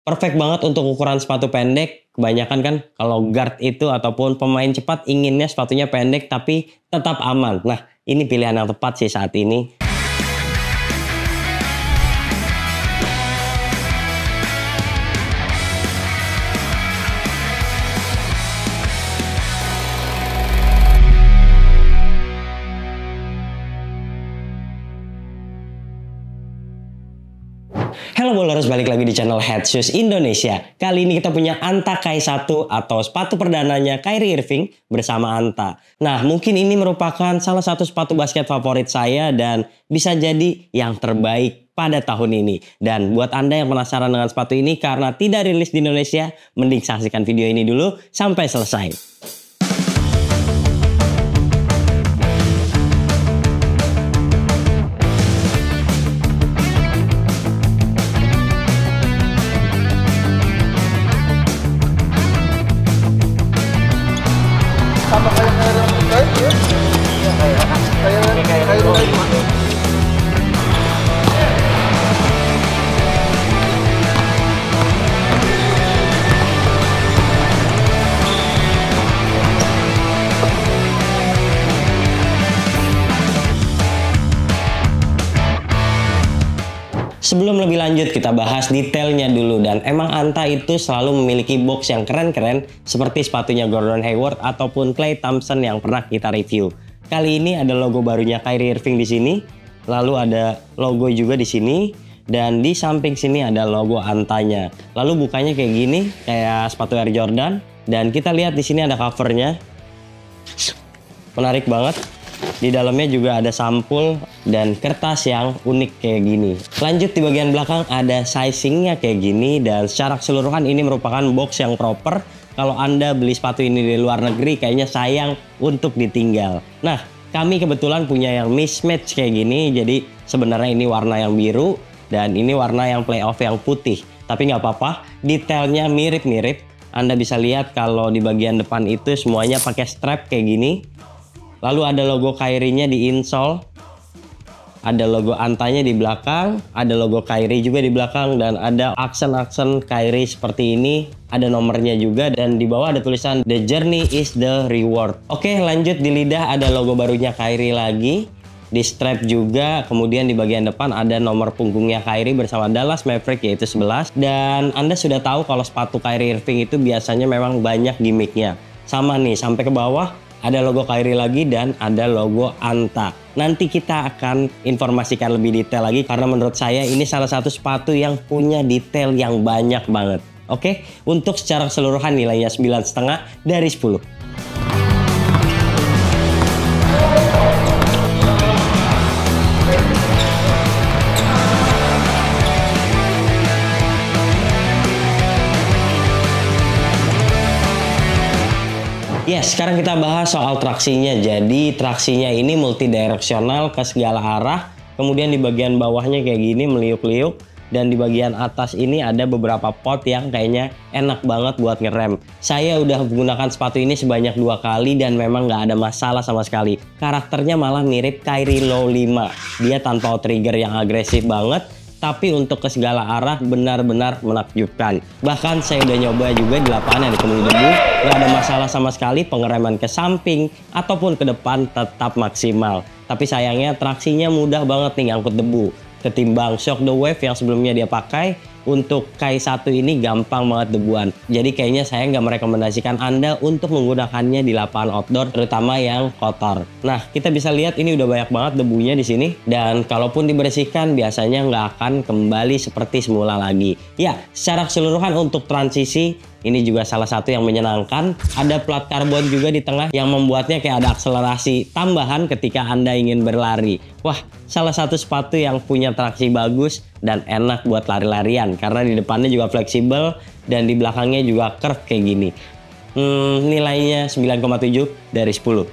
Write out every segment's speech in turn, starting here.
Perfect banget untuk ukuran sepatu pendek. Kebanyakan kan kalau guard itu ataupun pemain cepat inginnya sepatunya pendek tapi tetap aman. Nah, ini pilihan yang tepat sih saat ini. Halo bowlers, balik lagi di channel Head Shoes Indonesia. Kali ini kita punya Anta Kai 1 atau sepatu perdananya Kyrie Irving bersama Anta. Nah, mungkin ini merupakan salah satu sepatu basket favorit saya dan bisa jadi yang terbaik pada tahun ini. Dan buat Anda yang penasaran dengan sepatu ini karena tidak rilis di Indonesia, mending saksikan video ini dulu sampai selesai. Sama kayak Ryan ya? Iya kayak Ryan. Sebelum lebih lanjut kita bahas detailnya dulu, dan emang Anta itu selalu memiliki box yang keren-keren seperti sepatunya Gordon Hayward ataupun Klay Thompson yang pernah kita review. Kali ini ada logo barunya Kyrie Irving di sini, lalu ada logo juga di sini, dan di samping sini ada logo Antanya. Lalu bukanya kayak gini, kayak sepatu Air Jordan, dan kita lihat di sini ada covernya. Menarik banget. Di dalamnya juga ada sampul dan kertas yang unik kayak gini. Lanjut di bagian belakang ada sizingnya kayak gini, dan secara keseluruhan ini merupakan box yang proper. Kalau Anda beli sepatu ini di luar negeri kayaknya sayang untuk ditinggal. Nah, kami kebetulan punya yang mismatch kayak gini, jadi sebenarnya ini warna yang biru dan ini warna yang playoff yang putih. Tapi nggak apa-apa, detailnya mirip-mirip. Anda bisa lihat kalau di bagian depan itu semuanya pakai strap kayak gini. Lalu ada logo Kyrie-nya di insole, ada logo Antanya di belakang, ada logo Kyrie juga di belakang, dan ada aksen-aksen Kyrie seperti ini, ada nomornya juga, dan di bawah ada tulisan The Journey is the Reward. Oke, lanjut di lidah ada logo barunya Kyrie lagi, di strap juga, kemudian di bagian depan ada nomor punggungnya Kyrie bersama Dallas Maverick yaitu 11, dan Anda sudah tahu kalau sepatu Kyrie Irving itu biasanya memang banyak gimmicknya. Sama nih, sampai ke bawah ada logo Kyrie lagi dan ada logo Anta. Nanti kita akan informasikan lebih detail lagi karena menurut saya ini salah satu sepatu yang punya detail yang banyak banget. Oke, untuk secara keseluruhan nilainya 9,5 dari 10. Yes, sekarang kita bahas soal traksinya. Jadi traksinya ini multidireksional ke segala arah. Kemudian di bagian bawahnya kayak gini meliuk-liuk. Dan di bagian atas ini ada beberapa pot yang kayaknya enak banget buat ngerem. Saya udah menggunakan sepatu ini sebanyak 2 kali dan memang nggak ada masalah sama sekali. Karakternya malah mirip Kyrie Low 5. Dia tanpa trigger yang agresif banget, tapi untuk ke segala arah benar-benar menakjubkan. Bahkan saya udah nyoba juga di lapangan yang dipenuhi debu, nggak ada masalah sama sekali, pengereman ke samping ataupun ke depan tetap maksimal. Tapi sayangnya traksinya mudah banget nih ngangkut debu. Ketimbang Shock the Wave yang sebelumnya dia pakai, untuk Kai 1 ini gampang banget debuan. Jadi kayaknya saya nggak merekomendasikan Anda untuk menggunakannya di lapangan outdoor, terutama yang kotor. Nah, kita bisa lihat ini udah banyak banget debunya di sini. Dan kalaupun dibersihkan, biasanya nggak akan kembali seperti semula lagi. Ya, secara keseluruhan untuk transisi, ini juga salah satu yang menyenangkan. Ada plat karbon juga di tengah yang membuatnya kayak ada akselerasi tambahan ketika Anda ingin berlari. Wah, salah satu sepatu yang punya traksi bagus dan enak buat lari-larian karena di depannya juga fleksibel dan di belakangnya juga curve kayak gini. Nilainya 9,7 dari 10.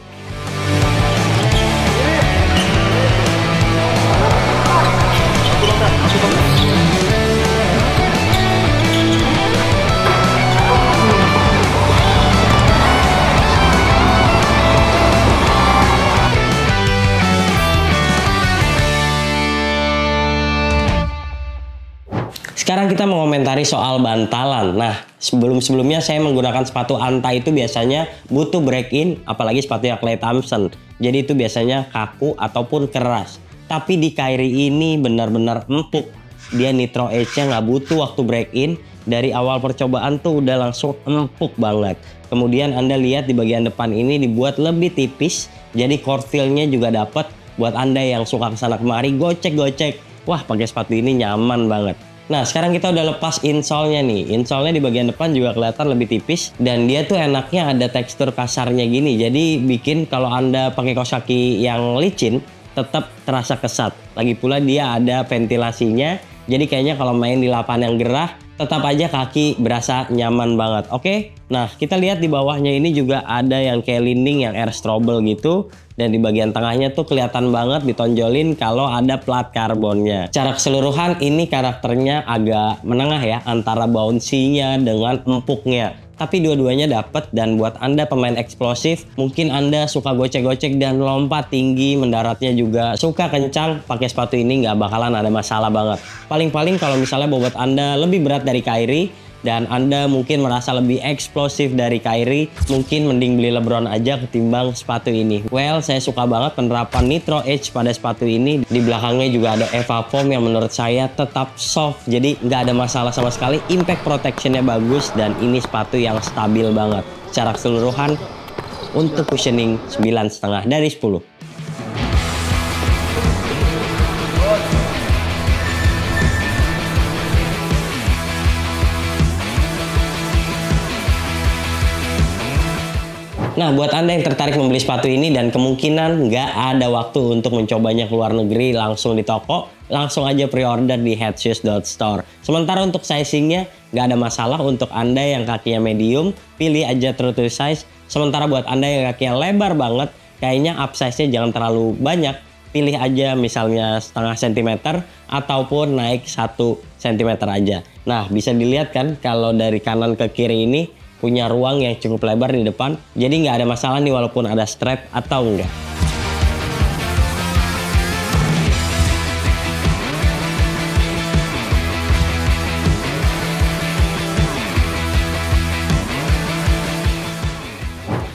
Sekarang kita mengomentari soal bantalan. Nah, sebelumnya saya menggunakan sepatu Anta itu biasanya butuh break-in, apalagi sepatunya Klay Thompson. Jadi itu biasanya kaku ataupun keras. Tapi di Kyrie ini benar-benar empuk. Dia Nitro Edge-nya nggak butuh waktu break-in. Dari awal percobaan tuh udah langsung empuk banget. Kemudian Anda lihat di bagian depan ini dibuat lebih tipis. Jadi core feel-nya juga dapat. Buat Anda yang suka kesana kemari gocek-gocek. Wah, pakai sepatu ini nyaman banget. Nah, sekarang kita udah lepas insole-nya nih. Insole-nya di bagian depan juga kelihatan lebih tipis. Dan dia tuh enaknya ada tekstur kasarnya gini. Jadi bikin kalau Anda pakai kaos kaki yang licin, tetap terasa kesat. Lagi pula dia ada ventilasinya. Jadi kayaknya kalau main di lapangan yang gerah, tetap aja kaki berasa nyaman banget. Oke? Nah, kita lihat di bawahnya ini juga ada yang kayak linding, yang air strobel gitu. Dan di bagian tengahnya tuh kelihatan banget ditonjolin kalau ada plat karbonnya. Secara keseluruhan ini karakternya agak menengah ya, antara bouncy-nya dengan empuknya. Tapi dua-duanya dapet, dan buat Anda pemain eksplosif, mungkin Anda suka gocek-gocek dan lompat tinggi, mendaratnya juga suka kencang, pakai sepatu ini nggak bakalan ada masalah banget. Paling-paling kalau misalnya bobot Anda lebih berat dari Kyrie, dan Anda mungkin merasa lebih eksplosif dari Kyrie, mungkin mending beli LeBron aja ketimbang sepatu ini. Well, saya suka banget penerapan Nitro Edge pada sepatu ini. Di belakangnya juga ada EVA Foam yang menurut saya tetap soft, jadi nggak ada masalah sama sekali. Impact protectionnya bagus, dan ini sepatu yang stabil banget. Secara keseluruhan untuk cushioning 9,5 dari 10. Nah, buat Anda yang tertarik membeli sepatu ini dan kemungkinan nggak ada waktu untuk mencobanya ke luar negeri langsung di toko, langsung aja pre-order di headshoes.store. Sementara untuk sizingnya nggak ada masalah. Untuk Anda yang kakinya medium, pilih aja true to size. Sementara buat Anda yang kakinya lebar banget, kayaknya upsize-nya jangan terlalu banyak. Pilih aja misalnya setengah sentimeter ataupun naik 1 sentimeter aja. Nah, bisa dilihat kan kalau dari kanan ke kiri ini punya ruang yang cukup lebar di depan, jadi nggak ada masalah nih walaupun ada strap atau enggak.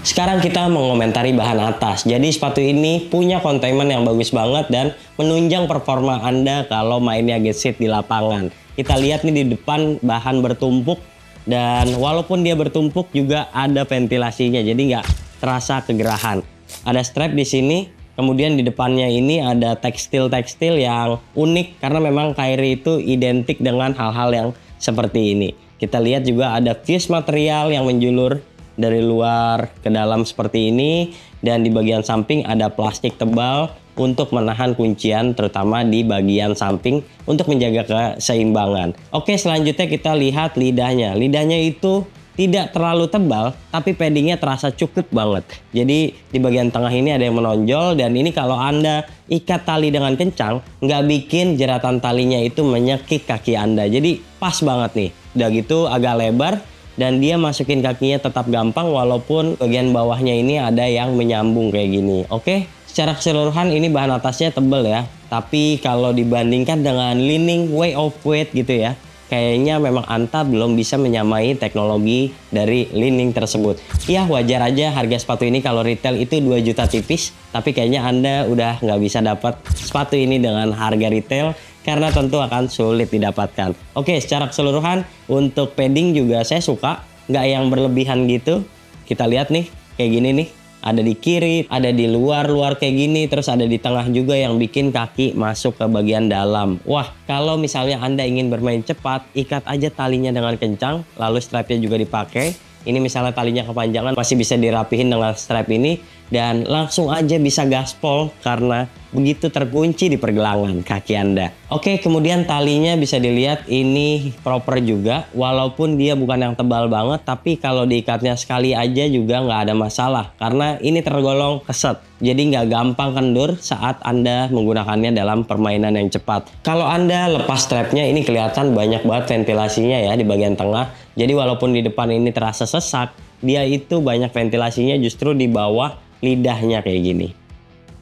Sekarang kita mengomentari bahan atas. Jadi sepatu ini punya containment yang bagus banget dan menunjang performa Anda kalau mainnya gesit di lapangan. Kita lihat nih di depan bahan bertumpuk. Dan walaupun dia bertumpuk juga ada ventilasinya, jadi nggak terasa kegerahan. Ada strap di sini, kemudian di depannya ini ada tekstil-tekstil yang unik karena memang Kyrie itu identik dengan hal-hal yang seperti ini. Kita lihat juga ada fuse material yang menjulur dari luar ke dalam seperti ini, dan di bagian samping ada plastik tebal untuk menahan kuncian, terutama di bagian samping untuk menjaga keseimbangan. Oke, selanjutnya kita lihat lidahnya. Lidahnya itu tidak terlalu tebal, tapi paddingnya terasa cukup banget. Jadi di bagian tengah ini ada yang menonjol, dan ini kalau Anda ikat tali dengan kencang, nggak bikin jeratan talinya itu menyekik kaki Anda. Jadi pas banget nih. Udah gitu agak lebar, dan dia masukin kakinya tetap gampang walaupun bagian bawahnya ini ada yang menyambung kayak gini. Oke? Secara keseluruhan ini bahan atasnya tebel ya, tapi kalau dibandingkan dengan Li-Ning Way of Weight gitu ya, kayaknya memang Anta belum bisa menyamai teknologi dari Li-Ning tersebut. Ya wajar aja harga sepatu ini kalau retail itu 2 juta tipis, tapi kayaknya Anda udah nggak bisa dapat sepatu ini dengan harga retail karena tentu akan sulit didapatkan. Oke, secara keseluruhan untuk padding juga saya suka, nggak yang berlebihan gitu. Kita lihat nih, kayak gini nih. Ada di kiri, ada di luar kayak gini, terus ada di tengah juga yang bikin kaki masuk ke bagian dalam. Wah, kalau misalnya Anda ingin bermain cepat, ikat aja talinya dengan kencang, lalu strapnya juga dipakai. Ini misalnya talinya kepanjangan, masih bisa dirapihin dengan strap ini, dan langsung aja bisa gaspol karena begitu terkunci di pergelangan kaki Anda. Oke, kemudian talinya bisa dilihat ini proper juga, walaupun dia bukan yang tebal banget, tapi kalau diikatnya sekali aja juga nggak ada masalah karena ini tergolong keset. Jadi nggak gampang kendur saat Anda menggunakannya dalam permainan yang cepat. Kalau Anda lepas strapnya, ini kelihatan banyak banget ventilasinya ya di bagian tengah. Jadi walaupun di depan ini terasa sesak, dia itu banyak ventilasinya justru di bawah lidahnya kayak gini.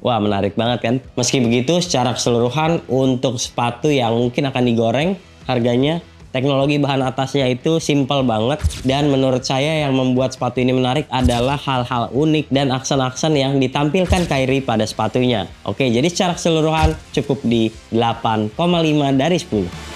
Wah, menarik banget kan? Meski begitu, secara keseluruhan untuk sepatu yang mungkin akan digoreng harganya, Teknologi bahan atasnya itu simple banget, dan menurut saya yang membuat sepatu ini menarik adalah hal-hal unik dan aksen-aksen yang ditampilkan Kyrie pada sepatunya. Oke, jadi secara keseluruhan cukup di 8,5 dari 10.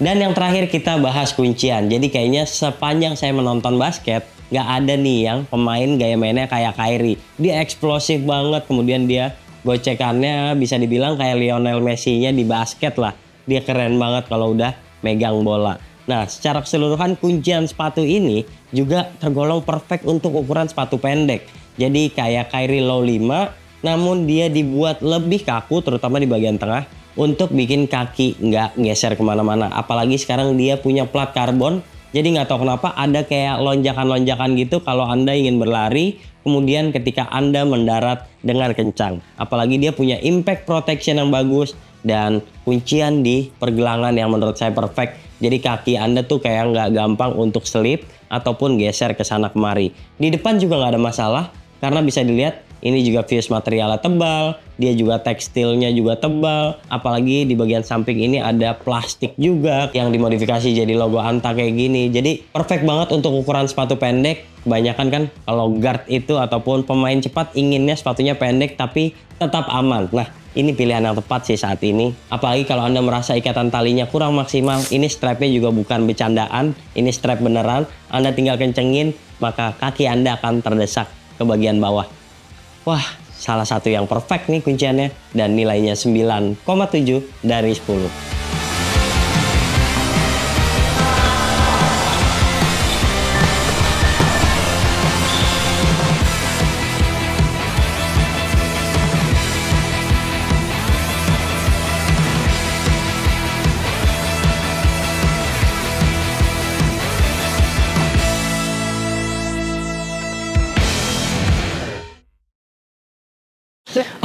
Dan yang terakhir kita bahas kuncian. Jadi kayaknya sepanjang saya menonton basket, nggak ada nih yang pemain gaya mainnya kayak Kyrie. Dia eksplosif banget, kemudian dia gocekannya bisa dibilang kayak Lionel Messi-nya di basket lah. Dia keren banget kalau udah megang bola. Nah, secara keseluruhan kuncian sepatu ini juga tergolong perfect untuk ukuran sepatu pendek. Jadi kayak Kyrie Low 5, namun dia dibuat lebih kaku terutama di bagian tengah, untuk bikin kaki nggak geser kemana-mana. Apalagi sekarang dia punya plat karbon, jadi nggak tahu kenapa ada kayak lonjakan-lonjakan gitu kalau Anda ingin berlari, kemudian ketika Anda mendarat dengan kencang. Apalagi dia punya impact protection yang bagus dan kuncian di pergelangan yang menurut saya perfect. Jadi kaki Anda tuh kayak nggak gampang untuk selip ataupun geser ke sana kemari. Di depan juga nggak ada masalah karena bisa dilihat ini juga fuse materialnya tebal, dia juga tekstilnya juga tebal, apalagi di bagian samping ini ada plastik juga yang dimodifikasi jadi logo Anta kayak gini. Jadi perfect banget untuk ukuran sepatu pendek. Kebanyakan kan kalau guard itu ataupun pemain cepat inginnya sepatunya pendek tapi tetap aman. Nah, ini pilihan yang tepat sih saat ini. Apalagi kalau Anda merasa ikatan talinya kurang maksimal, ini strapnya juga bukan bercandaan, ini strap beneran. Anda tinggal kencengin, maka kaki Anda akan terdesak ke bagian bawah. Wah, salah satu yang perfect nih kunciannya, dan nilainya 9,7 dari 10.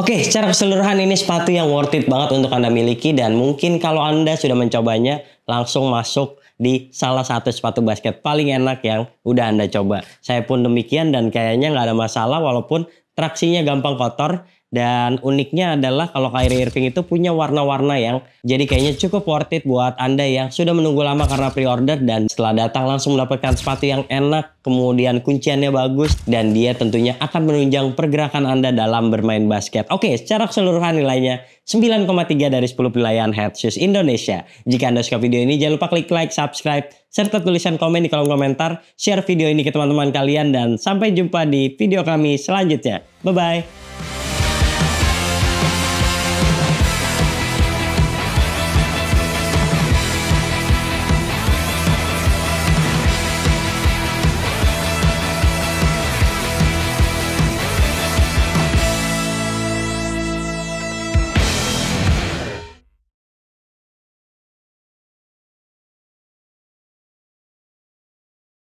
Oke, secara keseluruhan ini sepatu yang worth it banget untuk Anda miliki, dan mungkin kalau Anda sudah mencobanya, langsung masuk di salah satu sepatu basket paling enak yang udah Anda coba. Saya pun demikian dan kayaknya nggak ada masalah walaupun traksinya gampang kotor. Dan uniknya adalah kalau Kyrie Irving itu punya warna-warna yang jadi kayaknya cukup worth it buat Anda yang sudah menunggu lama karena pre-order dan setelah datang langsung mendapatkan sepatu yang enak, kemudian kunciannya bagus, dan dia tentunya akan menunjang pergerakan Anda dalam bermain basket. Oke, secara keseluruhan nilainya 9,3 dari 10 penilaian Head Shoes Indonesia. Jika Anda suka video ini, jangan lupa klik like, subscribe, serta tulisan komen di kolom komentar, share video ini ke teman-teman kalian, dan sampai jumpa di video kami selanjutnya. Bye-bye!